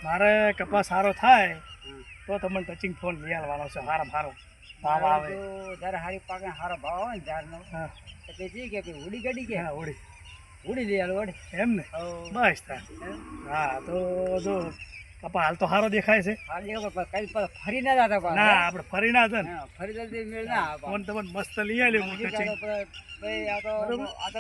મારે કપાસ સારો થાય તો તમને ટચિંગ ફોન લઈ આવવાનો છે સારો ભાવ આવે તો જ્યારે હારી પાકે સારો ભાવ આવે ને ઝાડનો હા તો તે જી કે ઉડી ગડી કે હા ઓડી ઉડી લઈ આલો વળી એમ ને બસ હા તો જો કપા હાલ તો સારો દેખાય છે હાલ કઈ ફરી ના જતા પાછા. ના આપણે ફરી ના છે ને હા, ફરી જલ્દી મેળ ના આવે ફોન તમને મસ્ત લઈ આવ્યો હું ટચિંગ ભાઈ આ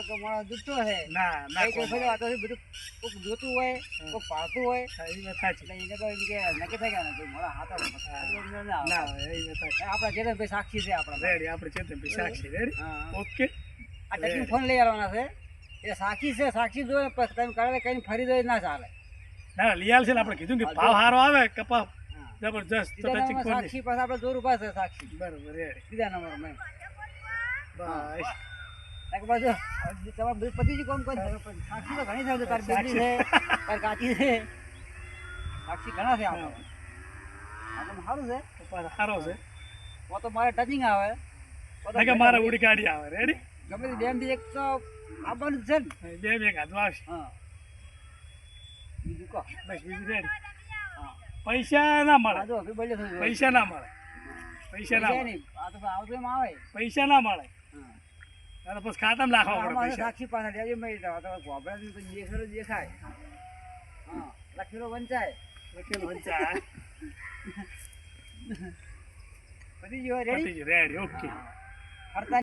તો માણસ દુખતો છે ના ના કઈ ફરી આ તો બધું કોક જોતું હોય કોક પાડતું હોય એ વાત સાચી એટલે એને તો એમ કે નક્કી થઈ ગયા ને તો મારા હાથો મેળ ના આવે. ના એ વાત સાચી આપણા ચેતનભાઈ સાક્ષી છે આપણા રેડી આપણે ચેતનભાઈ સાક્ષી રેડી હા. ઓકે આ ટચિંગ ફોન લઈ આવવાના છે એ સાક્ષી છે સાક્ષી જોઈ પછી તમે કાઢે કઈ ફરી જોઈ ના ચાલે. ના લિયાલ છે ને આપણે કીધું કે ભાવ સારો આવે કપા હા. જબરજસ્ત તો બીજા ટચિંગ નંબર ફોન સાક્ષી પાસે આપણે જોર ઉભા છે સાક્ષી બરોબર રેડી બીજા નંબર મેં બસ એક બાજુ તમારે બધું પતિજી કોમ કોઈ સાક્ષી તો ઘણી છે તારી બેટી છે તારી કાકી છે સાક્ષી ઘણા છે આપણે આપણે સારું છે કપા સારો છે તો મારે ટચિંગ આવે ના કે મારે ઉડી ગાડી આવે રેડી ગમે તે ડેમથી એક તો આવવાનું જ છે ને બે બે ગાધું આવશે હા બીજું કહો બસ બીજું રેડી હા પૈસા ના મળે આ જો અભી બોલ્યો છું પૈસા ના મળે પૈસા ના મળે નહીં આ તો આવતું એમ આવે પૈસા ના મળે હા અરે પછી ખાતામાં નાખવા પડે અમારે પૈસા સાક્ષી પાસે લેજો મેં તો ગોબરાથી તો દેખેલો દેખાય હા લખેલો વંચાય લખેલું વંચા બધી જો રેડી રેડી ઓકે ફરતા